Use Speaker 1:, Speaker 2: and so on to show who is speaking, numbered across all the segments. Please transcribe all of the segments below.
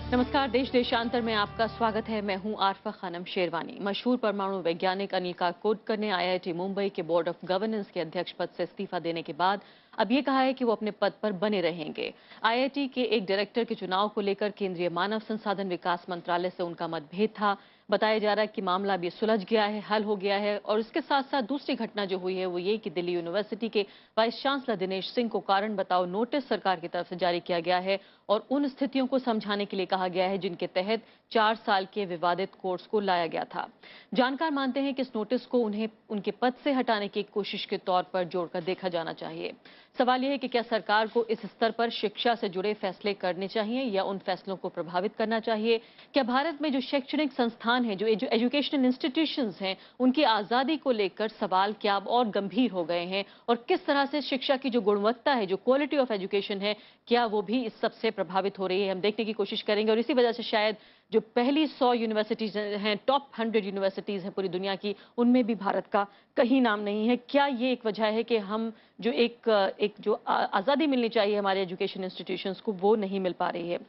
Speaker 1: नमस्कार। देश देशांतर में आपका स्वागत है। मैं हूं आरफा खानम शेरवानी। मशहूर परमाणु वैज्ञानिक अनिल काकोडकर ने आईआईटी मुंबई के बोर्ड ऑफ गवर्नेंस के अध्यक्ष पद से इस्तीफा देने के बाद अब ये कहा है कि वो अपने पद पर बने रहेंगे। आईआईटी के एक डायरेक्टर के चुनाव को लेकर केंद्रीय मानव संसाधन विकास मंत्रालय से उनका मतभेद था। बताया जा रहा है कि मामला अभी सुलझ गया है, हल हो गया है। और इसके साथ साथ दूसरी घटना जो हुई है वो ये कि दिल्ली यूनिवर्सिटी के वाइस चांसलर दिनेश सिंह को कारण बताओ नोटिस सरकार की तरफ से जारी किया गया है और उन स्थितियों को समझाने के लिए कहा गया है जिनके तहत 4 साल के विवादित कोर्स को लाया गया था। जानकार मानते हैं कि इस नोटिस को उन्हें उनके पद से हटाने की कोशिश के तौर पर जोड़कर देखा जाना चाहिए। सवाल यह है कि क्या सरकार को इस स्तर पर शिक्षा से जुड़े फैसले करने चाहिए या उन फैसलों को प्रभावित करना चाहिए? क्या भारत में जो शैक्षणिक संस्थान हैं, जो एजुकेशनल इंस्टीट्यूशंस हैं, उनकी आजादी को लेकर सवाल क्या अब और गंभीर हो गए हैं? और किस तरह से शिक्षा की जो गुणवत्ता है, जो क्वालिटी ऑफ एजुकेशन है, क्या वो भी इस सबसे प्रभावित हो रही है? हम देखने की कोशिश करेंगे। और इसी वजह से शायद जो पहली 100 यूनिवर्सिटीज हैं, टॉप 100 यूनिवर्सिटीज हैं पूरी दुनिया की, उनमें भी भारत का कहीं नाम नहीं है। क्या ये एक वजह है कि हम जो एक जो आज़ादी मिलनी चाहिए हमारे एजुकेशन इंस्टीट्यूशंस को, वो नहीं मिल पा रही है?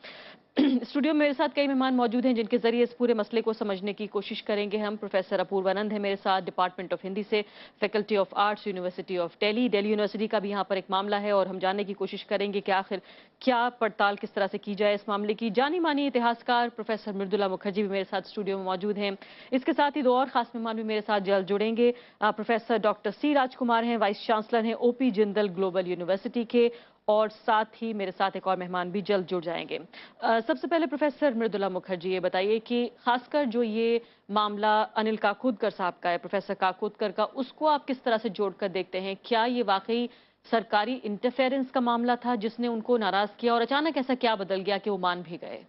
Speaker 1: स्टूडियो में मेरे साथ कई मेहमान मौजूद हैं जिनके जरिए इस पूरे मसले को समझने की कोशिश करेंगे हम। प्रोफेसर अपूर्वानंद है मेरे साथ, डिपार्टमेंट ऑफ हिंदी से, faculty of arts, university of Delhi university का भी यहाँ पर एक मामला है और हम जानने की कोशिश करेंगे कि आखिर क्या पड़ताल किस तरह से की जाए इस मामले की। जानी मानी इतिहासकार प्रोफेसर मृदुला मुखर्जी भी मेरे साथ स्टूडियो में मौजूद हैं। इसके साथ ही 2 और खास मेहमान भी मेरे साथ जल्द जुड़ेंगे। प्रोफेसर डॉक्टर सी राजकुमार हैं, वाइस चांसलर हैं ओपी जिंदल ग्लोबल यूनिवर्सिटी के, और साथ ही मेरे साथ एक और मेहमान भी जल्द जुड़ जाएंगे। सबसे पहले प्रोफेसर मृदुला मुखर्जी, ये बताइए कि खासकर जो ये मामला अनिल काकोडकर साहब का है, प्रोफेसर काकोडकर का, उसको आप किस तरह से जोड़कर देखते हैं? क्या ये वाकई सरकारी इंटरफेरेंस का मामला था जिसने उनको नाराज किया, और अचानक ऐसा क्या बदल गया कि वो मान भी गए?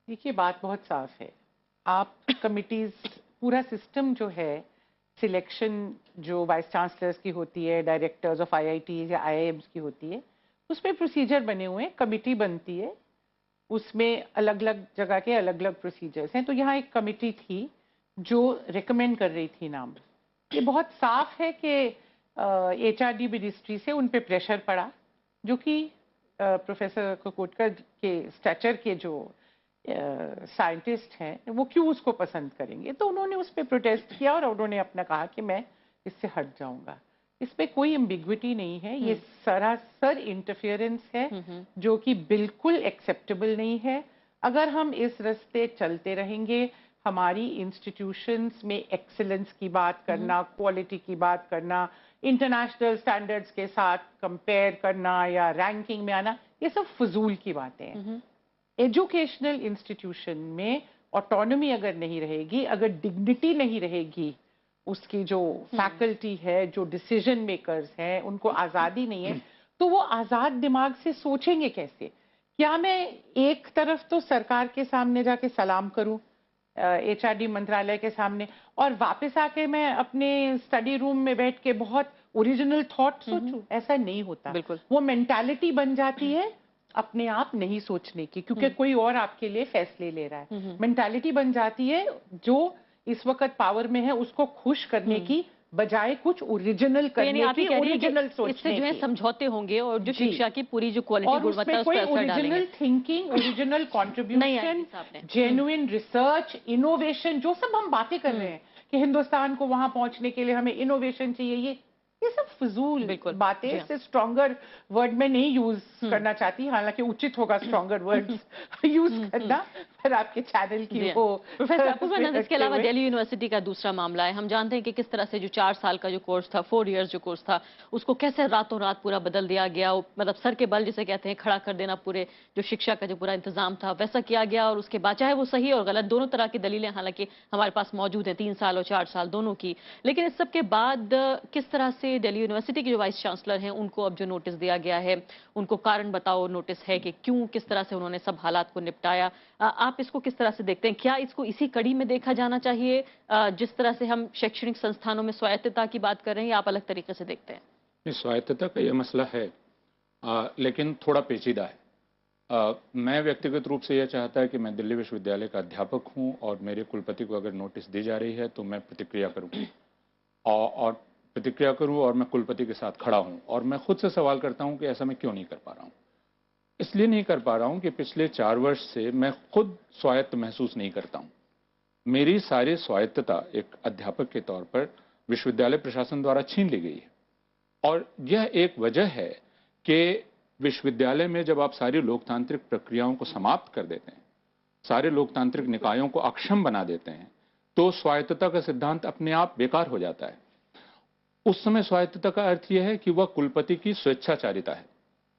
Speaker 2: देखिए, बात बहुत साफ है। आप कमिटीज, पूरा सिस्टम जो है, सिलेक्शन जो वाइस चांसलर्स की होती है, डायरेक्टर्स ऑफ आईआईटी या आईआईएम्स की होती है, उसमें प्रोसीजर बने हुए हैं, कमिटी बनती है, उसमें अलग अलग जगह के अलग अलग प्रोसीजर्स हैं। तो यहाँ एक कमिटी थी जो रिकमेंड कर रही थी नाम। ये बहुत साफ है कि एचआरडी मिनिस्ट्री से उन पे प्रेशर पड़ा, जो कि प्रोफेसर काकोडकर के स्टैचर के जो साइंटिस्ट हैं वो क्यों उसको पसंद करेंगे। तो उन्होंने उस पर प्रोटेस्ट किया और उन्होंने अपना कहा कि मैं इससे हट जाऊंगा। इसमें कोई एम्बिग्विटी नहीं है, ये सरासर इंटरफेरेंस है जो कि बिल्कुल एक्सेप्टेबल नहीं है। अगर हम इस रास्ते चलते रहेंगे, हमारी इंस्टीट्यूशंस में एक्सीलेंस की बात करना, क्वालिटी की बात करना, इंटरनेशनल स्टैंडर्ड्स के साथ कंपेयर करना या रैंकिंग में आना, ये सब फजूल की बातें हैं। एजुकेशनल इंस्टीट्यूशन में ऑटोनॉमी अगर नहीं रहेगी, अगर डिग्निटी नहीं रहेगी, उसकी जो फैकल्टी है, जो डिसीजन मेकर्स हैं, उनको आज़ादी नहीं है, तो वो आज़ाद दिमाग से सोचेंगे कैसे? क्या मैं एक तरफ तो सरकार के सामने जाके सलाम करूं, एचआरडी मंत्रालय के सामने, और वापस आके मैं अपने स्टडी रूम में बैठ के बहुत ओरिजिनल थॉट सोचूं? ऐसा नहीं होता। वो मेंटालिटी बन जाती है अपने आप नहीं सोचने की, क्योंकि कोई और आपके लिए फैसले ले रहा है। मेंटालिटी बन जाती है जो इस वक्त पावर में है उसको खुश करने की बजाय कुछ ओरिजिनल करने की, ओरिजिनल सोचने
Speaker 1: इससे जो है
Speaker 2: की।
Speaker 1: समझौते होंगे और जो शिक्षा की पूरी जो क्वालिटी गुणवत्ता है उस पर असर डालेंगे।
Speaker 2: Original thinking, original contribution, genuine research, innovation, जो सब हम बातें कर रहे हैं कि हिंदुस्तान को वहां पहुंचने के लिए हमें इनोवेशन चाहिए, ये सब फजूल बातें। इससे स्ट्रॉन्गर वर्ड में नहीं यूज करना चाहती, हालांकि उचित होगा स्ट्रॉन्गर वर्ड्स यूज करना, पर आपके चैनल की वो।
Speaker 1: प्रोफेसर अपूर्वानंद, इसके अलावा दिल्ली यूनिवर्सिटी का दूसरा मामला है। हम जानते हैं कि किस तरह से जो 4 साल का जो कोर्स था, 4 इयर्स जो कोर्स था, उसको कैसे रातों रात पूरा बदल दिया गया। मतलब सर के बल जिसे कहते हैं, खड़ा कर देना पूरे जो शिक्षा का जो पूरा इंतजाम था वैसा किया गया। और उसके बाद चाहे वो सही और गलत दोनों तरह की दलीलें हालांकि हमारे पास मौजूद है, 3 साल और 4 साल दोनों की, लेकिन इस सब के बाद किस तरह से दिल्ली यूनिवर्सिटी के जो वाइस चांसलर हैं उनको अब जो नोटिस दिया गया है, उनको कारण बताओ नोटिस है कि क्यों, किस तरह से उन्होंने सब हालात को निपटाया, आप इसको किस तरह से देखते हैं? क्या इसको इसी कड़ी में देखा जाना चाहिए जिस तरह से हम शैक्षणिक संस्थानों में स्वायत्तता की बात कर रहे हैं, या आप अलग तरीके से देखते हैं?
Speaker 3: स्वायत्तता का यह मसला है, लेकिन थोड़ा पेचीदा है। मैं व्यक्तिगत रूप से यह चाहता है कि मैं दिल्ली विश्वविद्यालय का अध्यापक हूं और मेरे कुलपति को अगर नोटिस दी जा रही है तो मैं प्रतिक्रिया करूं, और प्रतिक्रिया करूं और मैं कुलपति के साथ खड़ा हूं, और मैं खुद से सवाल करता हूं कि ऐसा मैं क्यों नहीं कर पा रहा हूं। इसलिए नहीं कर पा रहा हूं कि पिछले 4 वर्ष से मैं खुद स्वायत्त महसूस नहीं करता हूं। मेरी सारी स्वायत्तता एक अध्यापक के तौर पर विश्वविद्यालय प्रशासन द्वारा छीन ली गई है। और यह एक वजह है कि विश्वविद्यालय में जब आप सारी लोकतांत्रिक प्रक्रियाओं को समाप्त कर देते हैं, सारे लोकतांत्रिक निकायों को अक्षम बना देते हैं, तो स्वायत्तता का सिद्धांत अपने आप बेकार हो जाता है। उस समय स्वायत्तता का अर्थ यह है कि वह कुलपति की स्वेच्छाचारिता है,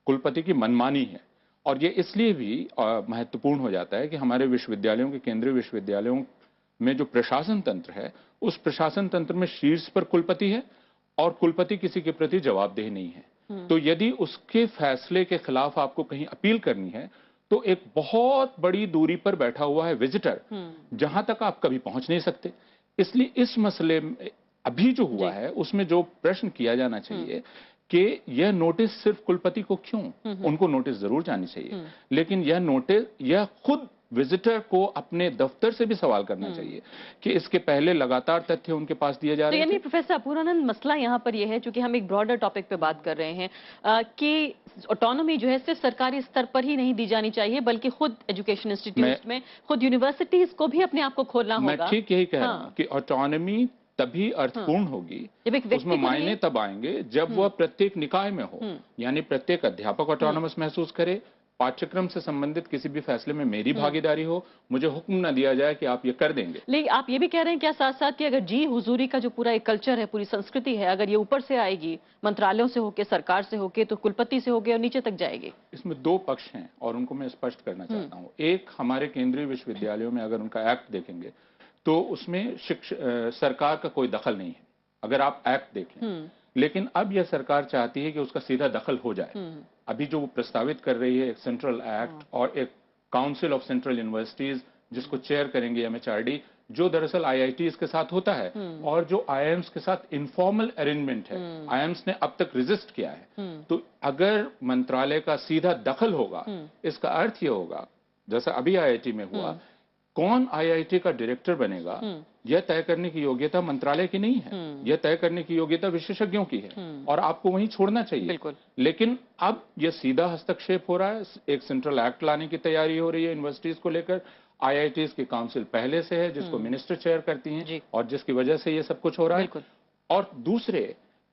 Speaker 3: कुलपति की मनमानी है। और ये इसलिए भी महत्वपूर्ण हो जाता है कि हमारे विश्वविद्यालयों के, केंद्रीय विश्वविद्यालयों में जो प्रशासन तंत्र है, उस प्रशासन तंत्र में शीर्ष पर कुलपति है और कुलपति किसी के प्रति जवाबदेह नहीं है। तो यदि उसके फैसले के खिलाफ आपको कहीं अपील करनी है, तो एक बहुत बड़ी दूरी पर बैठा हुआ है विजिटर, जहां तक आप कभी पहुंच नहीं सकते। इसलिए इस मसले में अभी जो हुआ है, उसमें जो प्रश्न किया जाना चाहिए कि यह नोटिस सिर्फ कुलपति को क्यों, उनको नोटिस जरूर जानी चाहिए, लेकिन यह नोटिस, यह खुद विजिटर को अपने दफ्तर से भी सवाल करना चाहिए कि इसके पहले लगातार तथ्य उनके पास दिए जा
Speaker 1: तो
Speaker 3: रहे
Speaker 1: यानी
Speaker 3: थे।
Speaker 1: प्रोफेसर अपूर्वानंद, मसला यहाँ पर यह है, चूंकि हम एक ब्रॉडर टॉपिक पे बात कर रहे हैं, कि ऑटोनॉमी जो है सिर्फ सरकारी स्तर पर ही नहीं दी जानी चाहिए, बल्कि खुद एजुकेशन इंस्टीट्यूट में, खुद यूनिवर्सिटीज को भी अपने आप को खोलना होगा।
Speaker 3: मैं ठीक यही कह रहा हूँ कि ऑटोनॉमी तभी अर्थपूर्ण होगी, उसमें मायने तब आएंगे जब वह प्रत्येक निकाय में हो, यानी प्रत्येक अध्यापक ऑटोनॉमस महसूस करे, पाठ्यक्रम से संबंधित किसी भी फैसले में मेरी भागीदारी हो, मुझे हुक्म न दिया जाए कि आप ये कर देंगे।
Speaker 1: लेकिन आप ये भी कह रहे हैं क्या साथ साथ कि अगर जी हुजूरी का जो पूरा एक कल्चर है, पूरी संस्कृति है, अगर ये ऊपर से आएगी, मंत्रालयों से होके, सरकार से होके, तो कुलपति से होके और नीचे तक जाएगी?
Speaker 3: इसमें दो पक्ष हैं और उनको मैं स्पष्ट करना चाहता हूँ। एक, हमारे केंद्रीय विश्वविद्यालयों में अगर उनका एक्ट देखेंगे तो उसमें सरकार का कोई दखल नहीं है, अगर आप एक्ट देखें। लेकिन अब यह सरकार चाहती है कि उसका सीधा दखल हो जाए। अभी जो वो प्रस्तावित कर रही है, एक सेंट्रल एक्ट और एक काउंसिल ऑफ सेंट्रल यूनिवर्सिटीज, जिसको चेयर करेंगे MHRD, जो दरअसल IITs के साथ होता है और जो IIMs के साथ इनफॉर्मल अरेंजमेंट है। IIMs ने अब तक रेजिस्ट किया है। तो अगर मंत्रालय का सीधा दखल होगा, इसका अर्थ ये होगा, जैसा अभी IIT में हुआ, कौन IIT का डायरेक्टर बनेगा, यह तय करने की योग्यता मंत्रालय की नहीं है, यह तय करने की योग्यता विशेषज्ञों की है और आपको वहीं छोड़ना चाहिए।
Speaker 1: बिल्कुल।
Speaker 3: लेकिन अब यह सीधा हस्तक्षेप हो रहा है, एक सेंट्रल एक्ट लाने की तैयारी हो रही है यूनिवर्सिटीज को लेकर। IITs की काउंसिल पहले से है, जिसको मिनिस्टर चेयर करती हैं और जिसकी वजह से ये सब कुछ हो रहा है। और दूसरे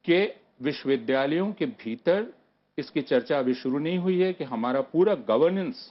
Speaker 3: के विश्वविद्यालयों के भीतर इसकी चर्चा अभी शुरू नहीं हुई है कि हमारा पूरा गवर्नेंस,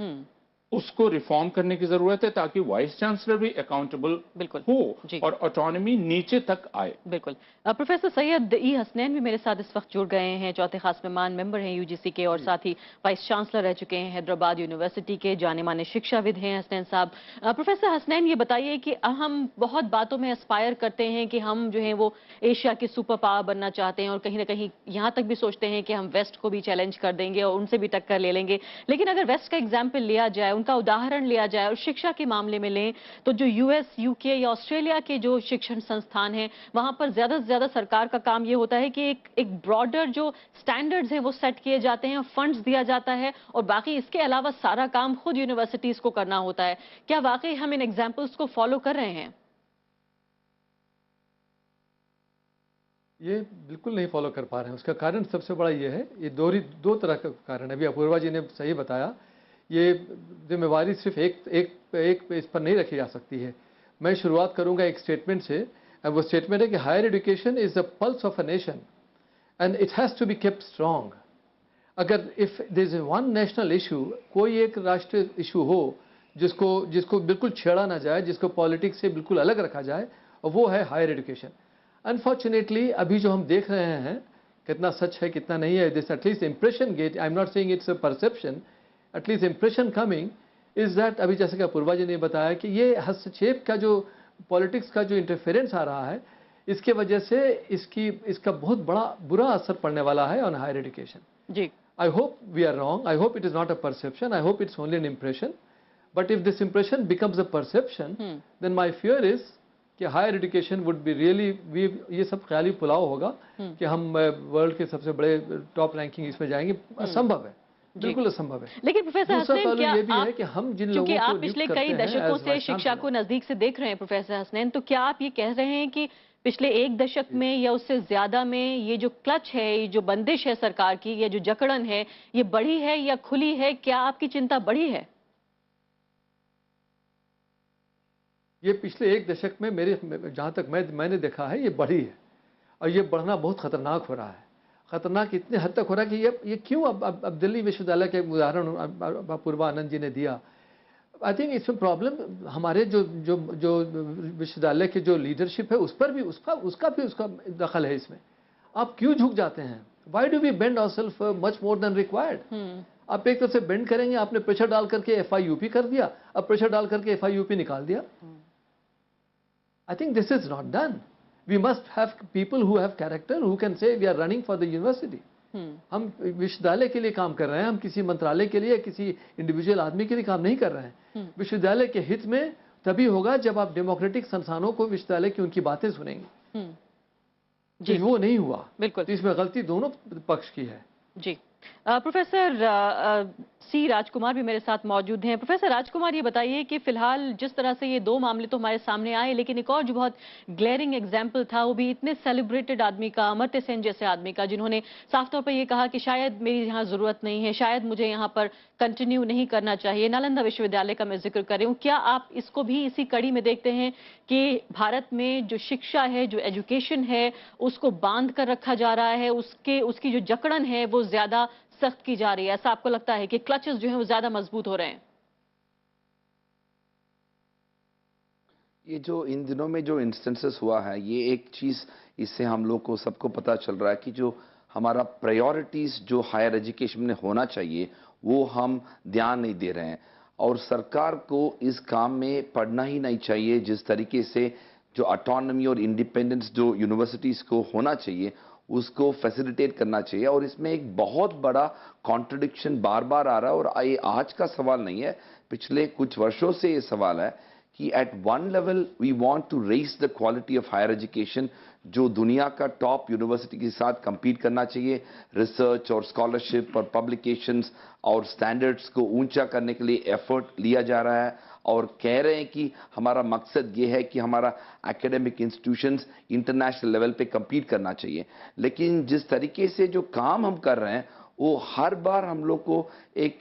Speaker 3: उसको रिफॉर्म करने की जरूरत है ताकि वाइस चांसलर भी अकाउंटेबल हो और ऑटोनॉमी नीचे तक आए।
Speaker 1: बिल्कुल। प्रोफेसर सैयद ई हसनैन भी मेरे साथ इस वक्त जुड़ गए हैं, चौथे खास मेहमान मेंबर हैं UGC के और साथ ही वाइस चांसलर रह चुके हैं हैदराबाद यूनिवर्सिटी के, जाने माने शिक्षाविद हैं हसनैन साहब। प्रोफेसर हसनैन, ये बताइए कि हम बहुत बातों में एस्पायर करते हैं कि हम जो है वो एशिया की सुपर पावर बनना चाहते हैं और कहीं ना कहीं यहाँ तक भी सोचते हैं कि हम वेस्ट को भी चैलेंज कर देंगे और उनसे भी टक्कर ले लेंगे। लेकिन अगर वेस्ट का एग्जाम्पल लिया जाए, उनका उदाहरण लिया जाए और शिक्षा के मामले में लें, तो जो US, UK या ऑस्ट्रेलिया के जो शिक्षण संस्थान हैं, वहां पर ज्यादा से ज्यादा सरकार का काम ये होता है कि एक ब्रॉडर जो स्टैंडर्ड्स हैं वो सेट किए जाते हैं, फंड्स दिया जाता है और बाकी इसके अलावा सारा काम खुद यूनिवर्सिटीज को करना होता है। क्या वाकई हम इन एग्जाम्पल्स को फॉलो कर रहे हैं?
Speaker 4: ये बिल्कुल नहीं फॉलो कर पा रहे हैं। उसका कारण सबसे बड़ा ये है, ये दो तरह का कारण है। अभी अपूर्वा जी ने सही बताया, ये जिम्मेवारी सिर्फ एक इस पर नहीं रखी जा सकती है। मैं शुरुआत करूंगा एक स्टेटमेंट से, और वो स्टेटमेंट है कि higher education is the pulse of a nation and it has to be kept strong. अगर if there is one national issue, कोई एक राष्ट्रीय इशू हो जिसको बिल्कुल छेड़ा ना जाए, जिसको पॉलिटिक्स से बिल्कुल अलग रखा जाए, और वो है हायर एजुकेशन। अनफॉर्चुनेटली अभी जो हम देख रहे हैं, कितना सच है कितना नहीं है, this at least impression get, I am not saying it's a perception, at least impression coming is that, अभी जैसे कि अपूर्वा जी ने बताया कि ये हस्तक्षेप का जो पॉलिटिक्स का जो इंटरफेरेंस आ रहा है, इसके वजह से इसका बहुत बड़ा बुरा असर पड़ने वाला है ऑन हायर एजुकेशन।
Speaker 1: जी,
Speaker 4: I hope we are wrong, I hope it is not a perception, I hope it's only an impression, but if this impression becomes a perception, then my fear is कि higher education would be really, ये सब ख्याली पुलाव होगा कि हम world के सबसे बड़े top ranking इसमें जाएंगे। असंभव है, बिल्कुल असंभव है।
Speaker 1: लेकिन प्रोफेसर हसनैन, क्या
Speaker 4: ये भी है कि हम जिन लोगों को
Speaker 1: आप पिछले कई दशकों से शिक्षा को नजदीक से देख रहे हैं प्रोफेसर हसनैन, तो क्या आप ये कह रहे हैं कि पिछले एक दशक में या उससे ज्यादा में ये जो क्लच है, ये जो बंदिश है सरकार की, या जो जकड़न है, ये बढ़ी है या खुली है? क्या आपकी चिंता बढ़ी है?
Speaker 4: ये पिछले एक दशक में मेरे जहाँ तक मैंने देखा है, ये बढ़ी है और ये बढ़ना बहुत खतरनाक हो रहा है। खतरनाक इतने हद तक हो रहा है कि ये क्यों अब दिल्ली विश्वविद्यालय के उदाहरण अपूर्वा आनंद जी ने दिया। आई थिंक इसमें प्रॉब्लम हमारे जो जो जो विश्वविद्यालय के जो लीडरशिप है उस पर भी उसका दखल है इसमें। आप क्यों झुक जाते हैं? Why do we bend ourselves much more than required? आप एक तरफ से बेंड करेंगे, आपने प्रेशर डाल करके FIUP कर दिया, अब प्रेशर डाल करके FIUP निकाल दिया। I think this is not done. We must have people who have character, who can say we are running for the university. हम विश्वविद्यालय के लिए काम कर रहे हैं, हम किसी मंत्रालय के लिए, किसी इंडिविजुअल आदमी के लिए काम नहीं कर रहे हैं। विश्वविद्यालय के हित में तभी होगा जब आप डेमोक्रेटिक संस्थानों को विश्वविद्यालय की उनकी बातें सुनेंगे। जी, वो नहीं हुआ।
Speaker 1: बिल्कुल।
Speaker 4: तो इसमें गलती दोनों पक्ष की है।
Speaker 1: जी। प्रोफेसर सी राजकुमार भी मेरे साथ मौजूद हैं। प्रोफेसर राजकुमार, ये बताइए कि फिलहाल जिस तरह से ये दो मामले तो हमारे सामने आए, लेकिन एक और जो बहुत ग्लेयरिंग एग्जाम्पल था वो भी इतने सेलिब्रेटेड आदमि का, अमर्त्य सेन जैसे आदमी का, जिन्होंने साफ तौर पर ये कहा कि शायद मेरी यहाँ जरूरत नहीं है, शायद मुझे यहाँ पर कंटिन्यू नहीं करना चाहिए। नालंदा विश्वविद्यालय का मैं जिक्र कर रही हूँ। क्या आप इसको भी इसी कड़ी में देखते हैं कि भारत में जो शिक्षा है, जो एजुकेशन है, उसको बांध कर रखा जा रहा है, उसकी जो जकड़न है वो ज्यादा सख्त की जा रही है? ऐसा आपको लगता है कि क्लचेस जो हैं वो ज्यादा मजबूत हो रहे हैं?
Speaker 5: ये जो इन दिनों में जो इंस्टेंसेस हुआ है, ये एक चीज़ इससे हम लोग को सबको पता चल रहा है कि जो हमारा प्रायोरिटीज़ जो हायर एजुकेशन में होना चाहिए वो हम ध्यान नहीं दे रहे हैं। और सरकार को इस काम में पढ़ना ही नहीं चाहिए। जिस तरीके से जो ऑटोनॉमी और इंडिपेंडेंस जो यूनिवर्सिटीज़ को होना चाहिए उसको फैसिलिटेट करना चाहिए। और इसमें एक बहुत बड़ा कॉन्ट्रडिक्शन बार बार आ रहा है। और ये आज का सवाल नहीं है, पिछले कुछ वर्षों से ये सवाल है कि at one level we want to raise the quality of higher education, जो दुनिया का टॉप यूनिवर्सिटी के साथ compete करना चाहिए। रिसर्च और स्कॉलरशिप और पब्लिकेशंस और स्टैंडर्ड्स को ऊंचा करने के लिए एफर्ट लिया जा रहा है और कह रहे हैं कि हमारा मकसद ये है कि हमारा एकेडमिक इंस्टीट्यूशंस इंटरनेशनल लेवल पे compete करना चाहिए। लेकिन जिस तरीके से जो काम हम कर रहे हैं वो हर बार हम लोग को एक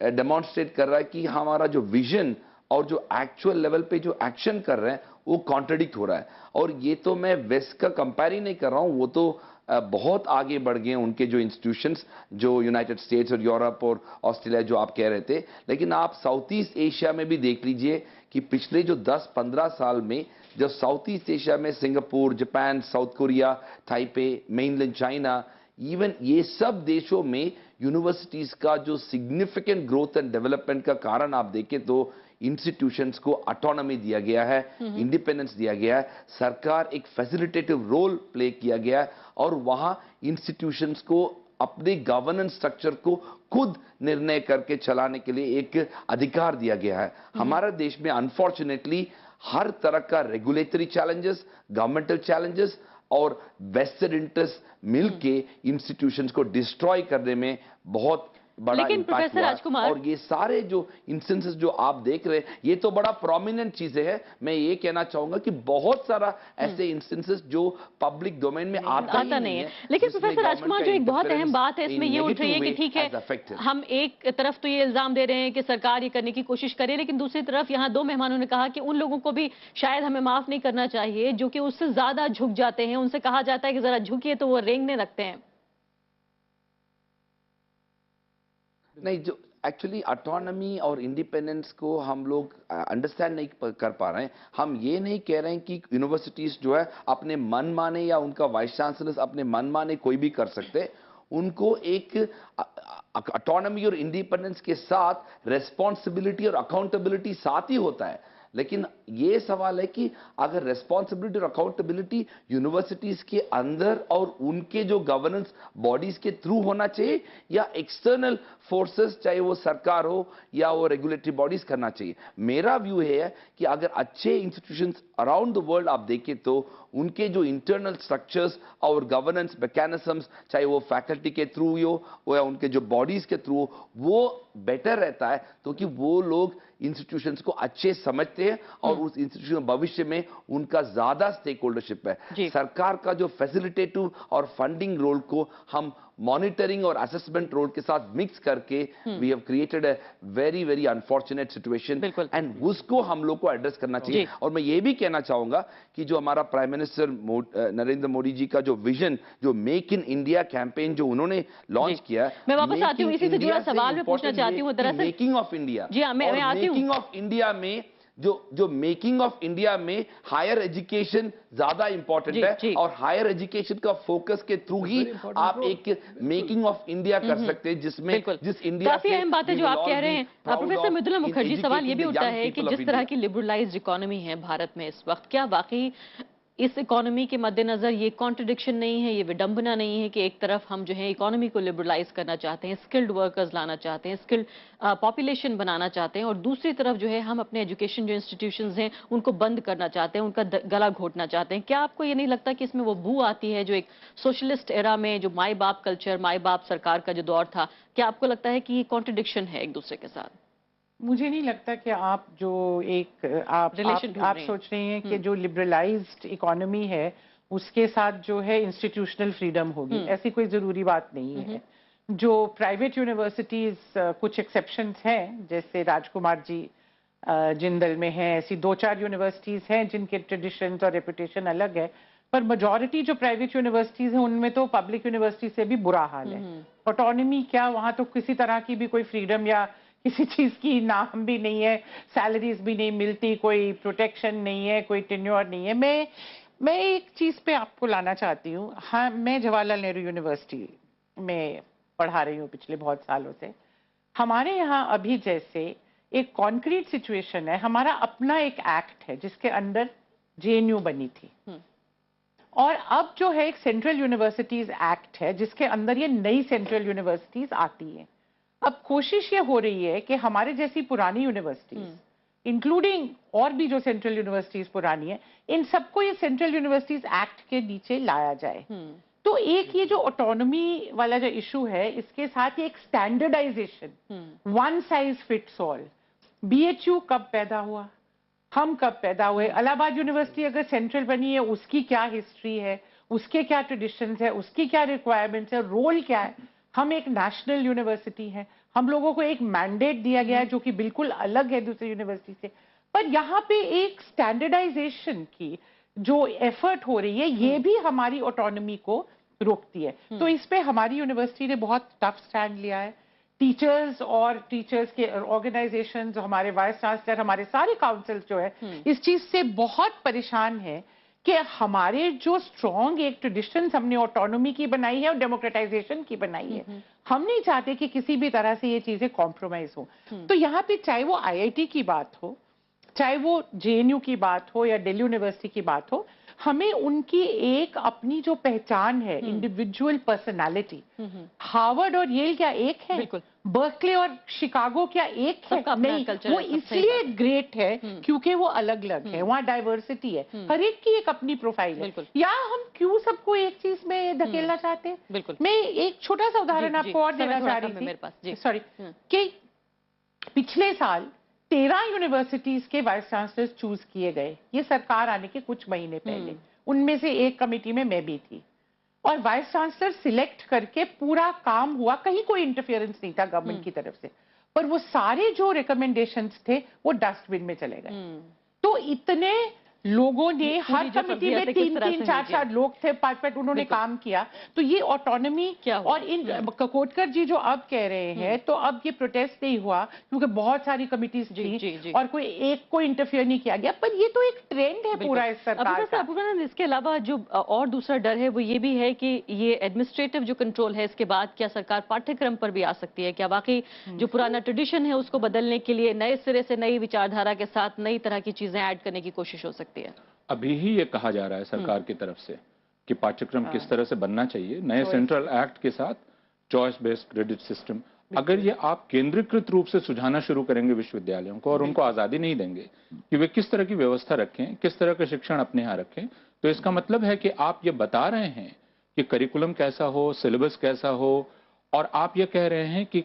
Speaker 5: डेमोन्स्ट्रेट कर रहा है कि हमारा जो विजन और जो एक्चुअल लेवल पे जो एक्शन कर रहे हैं वो कॉन्ट्रडिक्ट हो रहा है। और ये तो मैं वेस्ट का कंपेयर ही नहीं कर रहा हूँ, वो तो बहुत आगे बढ़ गए हैं उनके जो इंस्टीट्यूशंस, जो यूनाइटेड स्टेट्स और यूरोप और ऑस्ट्रेलिया जो आप कह रहे थे। लेकिन आप साउथ ईस्ट एशिया में भी देख लीजिए कि पिछले जो 10-15 साल में जब साउथ ईस्ट एशिया में Singapore, Japan, south Korea, Taipei, mainland China, even ये सब देशों में यूनिवर्सिटीज का जो सिग्निफिकेंट ग्रोथ एंड डेवलपमेंट का कारण आप देखें तो इंस्टीट्यूशंस को ऑटोनॉमी दिया गया है, इंडिपेंडेंस दिया गया है, सरकार एक फैसिलिटेटिव रोल प्ले किया गया है और वहां इंस्टीट्यूशंस को अपने गवर्नेंस स्ट्रक्चर को खुद निर्णय करके चलाने के लिए एक अधिकार दिया गया है। हमारे देश में अनफॉर्चुनेटली हर तरह का रेगुलेटरी चैलेंजेस, गवर्नमेंटल चैलेंजेस और वेस्टेड इंटरेस्ट मिलके इंस्टीट्यूशंस को डिस्ट्रॉय करने में बहुत बड़ा इम्पैक्ट हुआ। और ये सारे जो इंस्टेंसेस जो आप देख रहे हैं ये तो बड़ा प्रोमिनेंट चीजें हैं। मैं ये कहना चाहूंगा कि बहुत सारा ऐसे इंस्टेंसेस जो पब्लिक डोमेन में आता नहीं है।
Speaker 1: लेकिन प्रोफेसर राजकुमार, जो एक बहुत अहम बात है इसमें ये उठ रही है कि ठीक है, हम एक तरफ तो ये इल्जाम दे रहे हैं कि सरकार ये करने की कोशिश करे, लेकिन दूसरी तरफ यहाँ दो मेहमानों ने कहा कि उन लोगों को भी शायद हमें माफ नहीं करना चाहिए जो कि उससे ज्यादा झुक जाते हैं। उनसे कहा जाता है कि जरा झुकिए तो वो रेंगने लगते हैं।
Speaker 5: नहीं, जो एक्चुअली ऑटोनॉमी और इंडिपेंडेंस को हम लोग अंडरस्टैंड नहीं कर पा रहे हैं। हम ये नहीं कह रहे हैं कि यूनिवर्सिटीज जो है अपने मन माने या उनका वाइस चांसलर अपने मन माने कोई भी कर सकते। उनको एक ऑटोनॉमी और इंडिपेंडेंस के साथ रेस्पॉन्सिबिलिटी और अकाउंटेबिलिटी साथ ही होता है। लेकिन ये सवाल है कि अगर रेस्पॉन्सिबिलिटी और अकाउंटेबिलिटी यूनिवर्सिटीज के अंदर और उनके जो गवर्नेंस बॉडीज के थ्रू होना चाहिए या एक्सटर्नल फोर्सेस, चाहे वो सरकार हो या वो रेगुलेटरी बॉडीज करना चाहिए। मेरा व्यू है कि अगर अच्छे इंस्टीट्यूशंस अराउंड द वर्ल्ड आप देखें तो उनके जो इंटरनल स्ट्रक्चर्स और गवर्नेंस मैकेनिज्म्स, चाहे वो फैकल्टी के थ्रू हो या उनके जो बॉडीज के थ्रू हो, वो बेटर रहता है क्योंकि वो लोग इंस्टीट्यूशंस को अच्छे समझते हैं और उस इंस्टीट्यूशन भविष्य में उनका ज्यादा स्टेक होल्डरशिप है। सरकार का जो फैसिलिटेटिव और फंडिंग रोल को हम मॉनिटरिंग और असेसमेंट रोल के साथ मिक्स करके we have created a very very unfortunate situation and उसको हम लोग को एड्रेस करना चाहिए। और मैं ये भी कहना चाहूंगा कि जो हमारा प्राइम मिनिस्टर नरेंद्र मोदी जी का जो विजन, जो मेक इन इंडिया कैंपेन जो उन्होंने लॉन्च किया,
Speaker 1: मैं वापस आती हूँ, इसी से जुड़ा सवाल मैं पूछना चाहती हूँ। दरअसल
Speaker 5: मेकिंग ऑफ इंडिया,
Speaker 1: जी हाँ, मैं आती हूँ।
Speaker 5: मेकिंग ऑफ इंडिया में जो मेकिंग ऑफ इंडिया में हायर एजुकेशन ज्यादा इंपॉर्टेंट है और हायर एजुकेशन का फोकस के थ्रू ही आप एक मेकिंग ऑफ इंडिया कर सकते हैं, जिसमें जिस इंडिया
Speaker 1: काफी अहम बात है जो आप कह रहे हैं। प्रोफेसर मृदुला मुखर्जी, सवाल ये भी उठता है कि जिस तरह की लिबरलाइज्ड इकोनॉमी है भारत में इस वक्त, क्या वाकई इस इकोनॉमी के मद्देनजर ये कॉन्ट्रडिक्शन नहीं है, ये विडंबना नहीं है कि एक तरफ हम जो है इकोनॉमी को लिबरलाइज करना चाहते हैं, स्किल्ड वर्कर्स लाना चाहते हैं, स्किल्ड पॉपुलेशन बनाना चाहते हैं, और दूसरी तरफ जो है हम अपने एजुकेशन जो इंस्टीट्यूशंस हैं उनको बंद करना चाहते हैं, उनका गला घोटना चाहते हैं। क्या आपको ये नहीं लगता कि इसमें वो बू आती है जो एक सोशलिस्ट एरा में जो माई बाप कल्चर, माई बाप सरकार का जो दौर था, क्या आपको लगता है कि ये कॉन्ट्रडिक्शन है एक दूसरे के साथ?
Speaker 2: मुझे नहीं लगता कि आप जो एक आप सोच रहे हैं कि जो लिबरलाइज्ड इकोनॉमी है उसके साथ जो है इंस्टीट्यूशनल फ्रीडम होगी, ऐसी कोई जरूरी बात नहीं है। जो प्राइवेट यूनिवर्सिटीज कुछ एक्सेप्शंस हैं, जैसे राजकुमार जी जिंदल में है, ऐसी 2-4 यूनिवर्सिटीज हैं जिनके ट्रेडिशंस और रेपुटेशन अलग है, पर मेजॉरिटी जो प्राइवेट यूनिवर्सिटीज हैं उनमें तो पब्लिक यूनिवर्सिटी से भी बुरा हाल है। ऑटोनॉमी क्या, वहां तो किसी तरह की भी कोई फ्रीडम या किसी चीज की नाम भी नहीं है, सैलरीज भी नहीं मिलती, कोई प्रोटेक्शन नहीं है, कोई टेन्योर नहीं है। मैं एक चीज पे आपको लाना चाहती हूँ। हाँ, मैं जवाहरलाल नेहरू यूनिवर्सिटी में पढ़ा रही हूँ पिछले बहुत सालों से। हमारे यहाँ अभी जैसे एक कॉन्क्रीट सिचुएशन है, हमारा अपना एक एक्ट है जिसके अंदर JNU बनी थी, और अब जो है एक सेंट्रल यूनिवर्सिटीज एक्ट है जिसके अंदर ये नई सेंट्रल यूनिवर्सिटीज आती है। अब कोशिश ये हो रही है कि हमारे जैसी पुरानी यूनिवर्सिटीज इंक्लूडिंग और भी जो सेंट्रल यूनिवर्सिटीज पुरानी है, इन सबको ये सेंट्रल यूनिवर्सिटीज एक्ट के नीचे लाया जाए। तो एक ये जो ऑटोनॉमी वाला जो इशू है, इसके साथ ये एक standardisation, one size fits all. BHU कब पैदा हुआ, हम कब पैदा हुए, इलाहाबाद यूनिवर्सिटी अगर सेंट्रल बनी है उसकी क्या हिस्ट्री है, उसके क्या ट्रेडिशंस है, उसकी क्या रिक्वायरमेंट्स है, रोल क्या है। हम एक नेशनल यूनिवर्सिटी है, हम लोगों को एक मैंडेट दिया गया है जो कि बिल्कुल अलग है दूसरी यूनिवर्सिटी से, पर यहाँ पे एक स्टैंडर्डाइजेशन की जो एफर्ट हो रही है ये भी हमारी ऑटोनॉमी को रोकती है। तो इस पे हमारी यूनिवर्सिटी ने बहुत टफ स्टैंड लिया है। टीचर्स और टीचर्स के ऑर्गेनाइजेशंस, हमारे वाइस चांसलर, हमारे सारे काउंसिल्स जो है इस चीज से बहुत परेशान है कि हमारे जो स्ट्रॉन्ग एक ट्रेडिशन हमने ऑटोनॉमी की बनाई है और डेमोक्रेटाइजेशन की बनाई है, हम नहीं चाहते कि किसी भी तरह से ये चीजें कॉम्प्रोमाइज हो। तो यहाँ पे चाहे वो IIT की बात हो, चाहे वो JNU की बात हो या दिल्ली यूनिवर्सिटी की बात हो, हमें उनकी एक अपनी जो पहचान है, इंडिविजुअल पर्सनालिटी। हार्वर्ड और येल क्या एक है? बर्कले और शिकागो क्या एक है? नहीं, वो इसलिए ग्रेट है क्योंकि वो अलग अलग है, वहाँ डाइवर्सिटी है, हर एक की एक अपनी प्रोफाइल है। या हम क्यों सबको एक चीज में धकेलना चाहते हैं? मैं एक छोटा सा उदाहरण आपको और देना चाह रही थी, सॉरी, कि पिछले साल 13 यूनिवर्सिटीज के वाइस चांसलर्स चूज किए गए, ये सरकार आने के कुछ महीने पहले। उनमें से एक कमेटी में मैं भी थी, और वाइस चांसलर सिलेक्ट करके पूरा काम हुआ, कहीं कोई इंटरफेरेंस नहीं था गवर्नमेंट की तरफ से, पर वो सारे जो रिकमेंडेशंस थे वो डस्टबिन में चले गए। तो इतने लोगों ने, हर कमेटी में 3-3, 4-4 लोग थे, 5-5 उन्होंने काम किया। तो ये ऑटोनॉमी और इन कोटकर जी जो अब कह रहे हैं, तो अब ये प्रोटेस्ट नहीं हुआ क्योंकि बहुत सारी कमिटीज थी और कोई एक को इंटरफियर नहीं किया गया, पर ये तो एक ट्रेंड है पूरा इस सरकार का।
Speaker 1: इसके अलावा जो और दूसरा डर है वो ये भी है कि ये एडमिनिस्ट्रेटिव जो कंट्रोल है, इसके बाद क्या सरकार पाठ्यक्रम पर भी आ सकती है? क्या वाकई जो पुराना ट्रेडिशन है उसको बदलने के लिए नए सिरे से नई विचारधारा के साथ नई तरह की चीजें ऐड करने की कोशिश हो सकती है?
Speaker 3: अभी ही ये कहा जा रहा है सरकार की तरफ से कि पाठ्यक्रम किस तरह से बनना चाहिए नए सेंट्रल एक्ट के साथ, चॉइस बेस्ड क्रेडिट सिस्टम। अगर ये आप केंद्रीकृत रूप से सुझाना शुरू करेंगे विश्वविद्यालयों को और उनको आजादी नहीं देंगे कि वे किस तरह की व्यवस्था रखें, किस तरह का शिक्षण अपने यहाँ रखें, तो इसका मतलब है कि आप ये बता रहे हैं कि करिकुलम कैसा हो, सिलेबस कैसा हो, और आप ये कह रहे हैं कि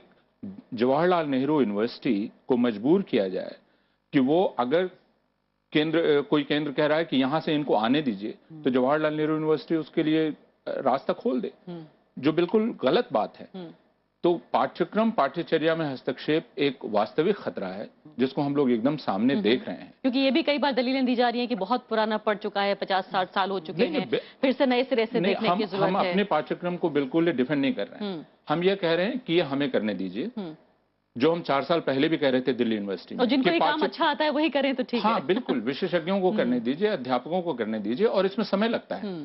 Speaker 3: जवाहरलाल नेहरू यूनिवर्सिटी को मजबूर किया जाए कि वो अगर कोई केंद्र कह रहा है कि यहां से इनको आने दीजिए, तो जवाहरलाल नेहरू यूनिवर्सिटी उसके लिए रास्ता खोल दे, जो बिल्कुल गलत बात है। तो पाठ्यक्रम पाठ्यचर्या में हस्तक्षेप एक वास्तविक खतरा है जिसको हम लोग एकदम सामने देख रहे हैं।
Speaker 1: क्योंकि ये भी कई बार दलीलें दी जा रही हैं कि बहुत पुराना पड़ चुका है, 50-60 साल हो चुके हैं, फिर से नए सिरे से देखने की जरूरत है।
Speaker 3: हम अपने पाठ्यक्रम को बिल्कुल डिफेंड नहीं कर रहे हैं। हम ये कह रहे हैं कि ये हमें करने दीजिए, जो हम 4 साल पहले भी कह रहे थे दिल्ली यूनिवर्सिटी में।
Speaker 1: और जिनको ये काम अच्छा आता है वही करें तो ठीक है।
Speaker 3: हाँ बिल्कुल, विशेषज्ञों को करने दीजिए, अध्यापकों को करने दीजिए, और इसमें समय लगता है।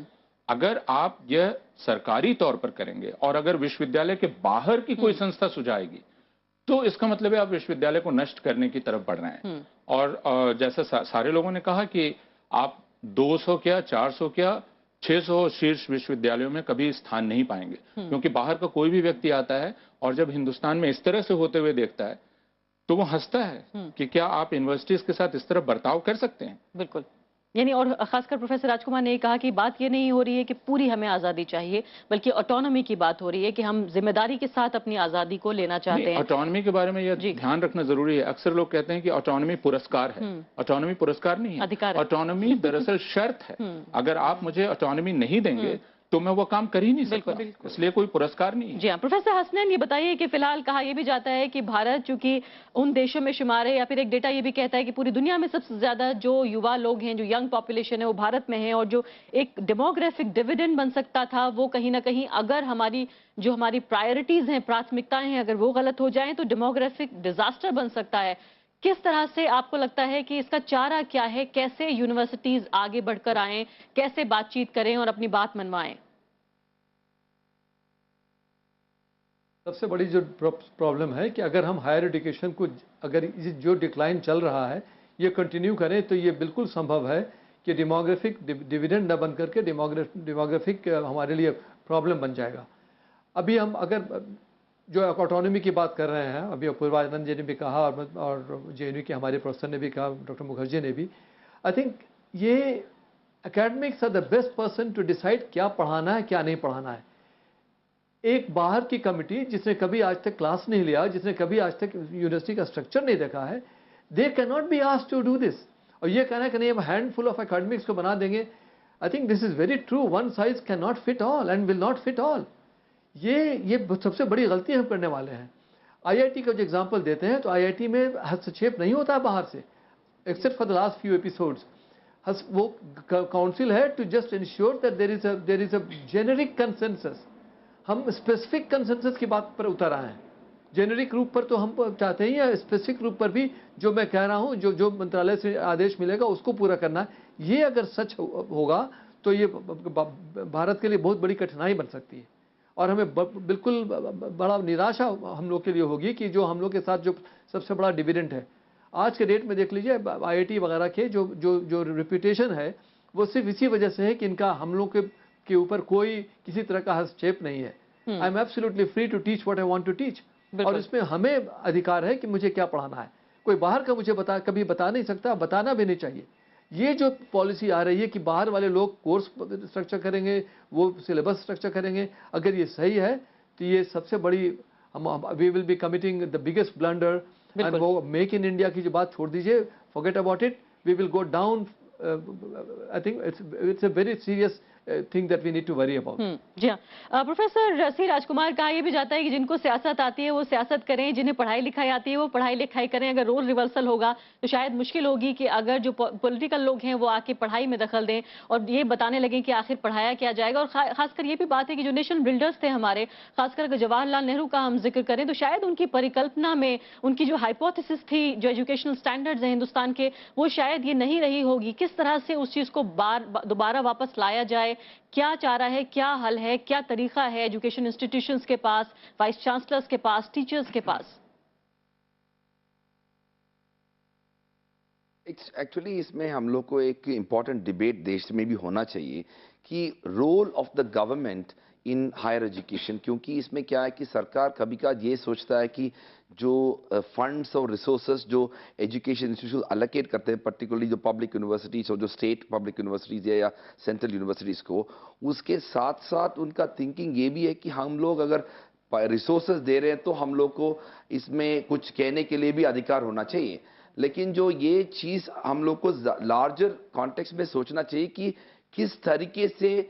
Speaker 3: अगर आप यह सरकारी तौर पर करेंगे और अगर विश्वविद्यालय के बाहर की कोई संस्था सुझाएगी, तो इसका मतलब है आप विश्वविद्यालय को नष्ट करने की तरफ बढ़ रहे हैं। और जैसा सारे लोगों ने कहा कि आप 200 क्या 400 क्या 600 शीर्ष विश्वविद्यालयों में कभी स्थान नहीं पाएंगे, क्योंकि बाहर का कोई भी व्यक्ति आता है और जब हिंदुस्तान में इस तरह से होते हुए देखता है तो वो हंसता है कि क्या आप यूनिवर्सिटीज के साथ इस तरह बर्ताव कर सकते हैं।
Speaker 1: बिल्कुल, यानी और खासकर प्रोफेसर राजकुमार ने कहा कि बात ये नहीं हो रही है कि पूरी हमें आजादी चाहिए, बल्कि ऑटोनॉमी की बात हो रही है कि हम जिम्मेदारी के साथ अपनी आजादी को लेना चाहते हैं।
Speaker 3: ऑटोनॉमी के बारे में यह ध्यान रखना जरूरी है। अक्सर लोग कहते हैं कि ऑटोनॉमी पुरस्कार है। ऑटोनॉमी पुरस्कार नहीं है,
Speaker 1: अधिकार।
Speaker 3: ऑटोनॉमी दरअसल शर्त है। अगर आप मुझे ऑटोनॉमी नहीं देंगे तो मैं वो काम कर ही नहीं सकता, इसलिए कोई पुरस्कार नहीं है।
Speaker 1: जी हाँ, प्रोफेसर हसनैन ये बताइए कि फिलहाल कहा यह भी जाता है कि भारत चूंकि उन देशों में शुमार है, या फिर एक डेटा ये भी कहता है कि पूरी दुनिया में सबसे ज्यादा जो युवा लोग हैं, जो यंग पॉपुलेशन है, वो भारत में है, और जो एक डेमोग्राफिक डिविडेंड बन सकता था वो कहीं ना कहीं अगर हमारी प्रायोरिटीज हैं, प्राथमिकताएं हैं, अगर वो गलत हो जाएं तो डेमोग्राफिक डिजास्टर बन सकता है। किस तरह से आपको लगता है कि इसका चारा क्या है? कैसे यूनिवर्सिटीज आगे बढ़कर आएं, कैसे बातचीत करें और अपनी बात मनवाएं?
Speaker 4: सबसे बड़ी जो प्रॉब्लम है कि अगर हम हायर एजुकेशन को, अगर जो डिक्लाइन चल रहा है ये कंटिन्यू करें, तो ये बिल्कुल संभव है कि डेमोग्राफिक डिविडेंड न बन करके डेमोग्राफिक हमारे लिए प्रॉब्लम बन जाएगा। अभी हम अगर जो ऑटोनॉमी की बात कर रहे हैं, अभी अपूर्वानंद जी ने भी कहा और जेएनयू के हमारे प्रोफेसर ने भी कहा, डॉक्टर मुखर्जी ने भी, आई थिंक ये academics are the best person to decide क्या पढ़ाना है क्या नहीं पढ़ाना है। एक बाहर की कमिटी जिसने कभी आज तक क्लास नहीं लिया, जिसने कभी आज तक यूनिवर्सिटी का स्ट्रक्चर नहीं देखा है, they can not be asked to do this. और ये कहना है कि नहीं हम हैंडफुल ऑफ एकेडमिक्स को बना देंगे, I think this is very true. One size can not fit all and will not fit all. ये सबसे बड़ी गलती हम करने वाले हैं। आईआईटी का जो एग्जांपल देते हैं, तो आईआईटी में हस्तक्षेप नहीं होता है बाहर से, except for the last few episodes. वो काउंसिल है to just ensure that there is a generic consensus. हम स्पेसिफिक कंसेंसस की बात पर उतर आए हैं। जेनेरिक रूप पर तो हम चाहते ही हैं, स्पेसिफिक रूप पर भी जो मैं कह रहा हूं, जो मंत्रालय से आदेश मिलेगा उसको पूरा करना है। ये अगर सच होगा तो ये भारत के लिए बहुत बड़ी कठिनाई बन सकती है, और हमें बिल्कुल बड़ा निराशा हम लोग के लिए होगी कि जो हम लोग के साथ जो सबसे बड़ा डिविडेंड है आज के डेट में, देख लीजिए आईआईटी वगैरह के जो रिप्यूटेशन है वो सिर्फ इसी वजह से है कि इनका हम लोग के ऊपर कोई किसी तरह का हस्तक्षेप नहीं है। I am absolutely free to teach what I want to teach, और इसमें हमें अधिकार है कि मुझे क्या पढ़ाना है। कोई बाहर का मुझे कभी बता नहीं सकता, बताना भी नहीं चाहिए। ये जो पॉलिसी आ रही है कि बाहर वाले लोग कोर्स स्ट्रक्चर करेंगे, वो सिलेबस स्ट्रक्चर करेंगे, अगर ये सही है तो ये सबसे बड़ी we will be committing the biggest blunder. And वो मेक इन इंडिया की जो बात छोड़ दीजिए, forget about it, we will go down. I think it's a very serious thing that we need to worry about.
Speaker 1: जी हाँ, professor सी राजकुमार, कहा यह भी जाता है कि जिनको सियासत आती है वो सियासत करें, जिन्हें पढ़ाई लिखाई आती है वो पढ़ाई लिखाई करें। अगर रोल रिवर्सल होगा तो शायद मुश्किल होगी कि अगर जो पॉलिटिकल लोग हैं वो आके पढ़ाई में दखल दें और ये बताने लगे कि आखिर पढ़ाया क्या जाएगा। और खासकर ये भी बात है कि जो नेशनल बिल्डर्स थे हमारे, खासकर अगर जवाहरलाल नेहरू का हम जिक्र करें, तो शायद उनकी परिकल्पना में उनकी जो हाइपोथेसिस थी, जो एजुकेशनल स्टैंडर्ड्स हैं हिंदुस्तान के, वो शायद ये नहीं रही होगी। किस तरह से उस चीज को दोबारा वापस लाया जाए, क्या चारा है, क्या हल है, क्या तरीका है एजुकेशन इंस्टीट्यूशंस के पास, वाइस चांसलर्स के पास, टीचर्स के पास?
Speaker 5: एक्चुअली इसमें हम लोग को एक इम्पॉर्टेंट डिबेट देश में भी होना चाहिए कि role of the government in higher education, क्योंकि इसमें क्या है कि सरकार कभी कभार ये सोचता है कि जो फंड्स और रिसोर्सेस जो एजुकेशन इंस्टीट्यूशन अलोकेट करते हैं, पर्टिकुलरली जो पब्लिक यूनिवर्सिटीज़ और जो स्टेट पब्लिक यूनिवर्सिटीज़ या सेंट्रल यूनिवर्सिटीज़ को, उसके साथ साथ उनका थिंकिंग ये भी है कि हम लोग अगर रिसोर्सेज दे रहे हैं तो हम लोग को इसमें कुछ कहने के लिए भी अधिकार होना चाहिए। लेकिन जो ये चीज हम लोग को लार्जर कॉन्टेक्स्ट में सोचना चाहिए कि किस तरीके से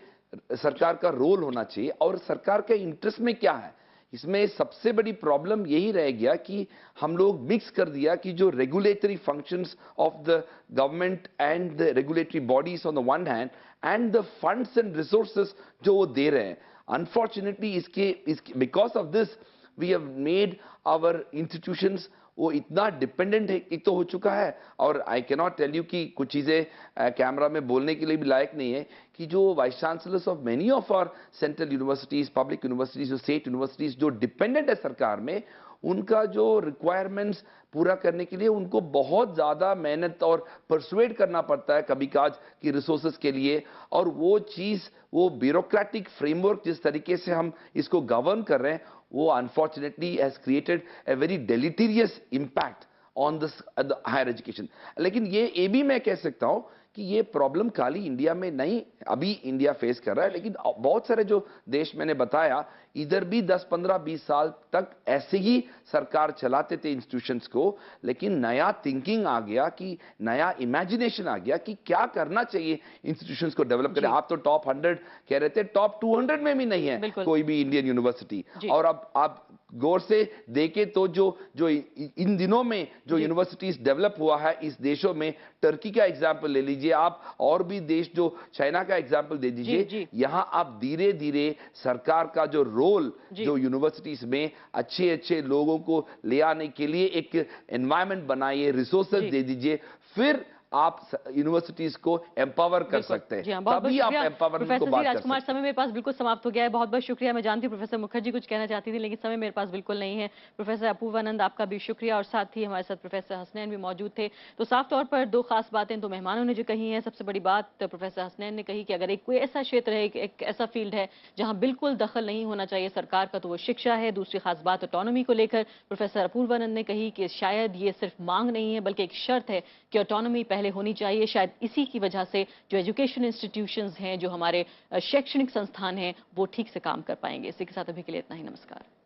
Speaker 5: सरकार का रोल होना चाहिए और सरकार के इंटरेस्ट में क्या है। इसमें सबसे बड़ी प्रॉब्लम यही रह गया कि हम लोग मिक्स कर दिया कि जो regulatory functions of the government and the regulatory bodies on the one hand and the funds and resources जो वो दे रहे हैं, अनफॉर्चुनेटली इसके because of this we have made our institutions वो इतना डिपेंडेंट है एक तो हो चुका है। और आई कैनॉट टेल यू कि कुछ चीज़ें कैमरा में बोलने के लिए भी लायक नहीं है कि जो vice chancellors of many of our central universities, public universities, जो स्टेट यूनिवर्सिटीज जो डिपेंडेंट है सरकार में, उनका जो रिक्वायरमेंट्स पूरा करने के लिए उनको बहुत ज़्यादा मेहनत और परसुएड करना पड़ता है कभी काज की रिसोर्सेज के लिए। और वो चीज़, वो ब्यूरोक्रेटिक फ्रेमवर्क जिस तरीके से हम इसको गवर्न कर रहे हैं, वो unfortunately has created a very deleterious impact on the higher education. लेकिन ये भी मैं कह सकता हूँ कि ये प्रॉब्लम खाली इंडिया में नहीं अभी इंडिया फेस कर रहा है, लेकिन बहुत सारे जो देश मैंने बताया इधर भी 10, 15, 20 साल तक ऐसे ही सरकार चलाते थे इंस्टीट्यूशंस को। लेकिन नया थिंकिंग आ गया, कि नया इमेजिनेशन आ गया कि क्या करना चाहिए इंस्टीट्यूशंस को डेवलप करें। आप तो टॉप 100 कह रहे थे, टॉप 200 में भी नहीं है कोई भी इंडियन यूनिवर्सिटी। और अब आप गौर से देखें तो जो इन दिनों में जो यूनिवर्सिटीज डेवलप हुआ है इस देशों में, टर्की का एग्जाम्पल ले लीजिए आप, और भी देश जो चाइना का एग्जाम्पल दे दीजिए, यहां आप धीरे धीरे सरकार का जो रोल जो यूनिवर्सिटीज में अच्छे अच्छे लोगों को ले आने के लिए एक एनवायरनमेंट बनाइए, रिसोर्सेज दे दीजिए, फिर आप यूनिवर्सिटीज को एम्पावर कर सकते हैं। तभी आप एम्पावरमेंट को बात कर सकते हैं।
Speaker 1: समय मेरे पास बिल्कुल समाप्त हो गया है। बहुत बहुत शुक्रिया। मैं जानती हूँ प्रोफेसर मुखर्जी कुछ कहना चाहती थी, लेकिन समय मेरे पास बिल्कुल नहीं है। प्रोफेसर अपूर्वानंद, आपका भी शुक्रिया। और साथ ही हमारे साथ प्रोफेसर हसनैन भी मौजूद थे। तो साफ तौर पर दो खास बातें तो मेहमानों ने जो कही है, सबसे बड़ी बात प्रोफेसर हसनैन ने कही कि अगर एक कोई ऐसा क्षेत्र है, एक ऐसा फील्ड है जहां बिल्कुल दखल नहीं होना चाहिए सरकार का, तो वो शिक्षा है। दूसरी खास बात ऑटोनॉमी को लेकर प्रोफेसर अपूर्वानंद ने कही कि शायद ये सिर्फ मांग नहीं है बल्कि एक शर्त है कि ऑटोनॉमी पहले होनी चाहिए। शायद इसी की वजह से जो एजुकेशन इंस्टीट्यूशंस हैं, जो हमारे शैक्षणिक संस्थान हैं, वो ठीक से काम कर पाएंगे। इसी के साथ अभी के लिए इतना ही। नमस्कार।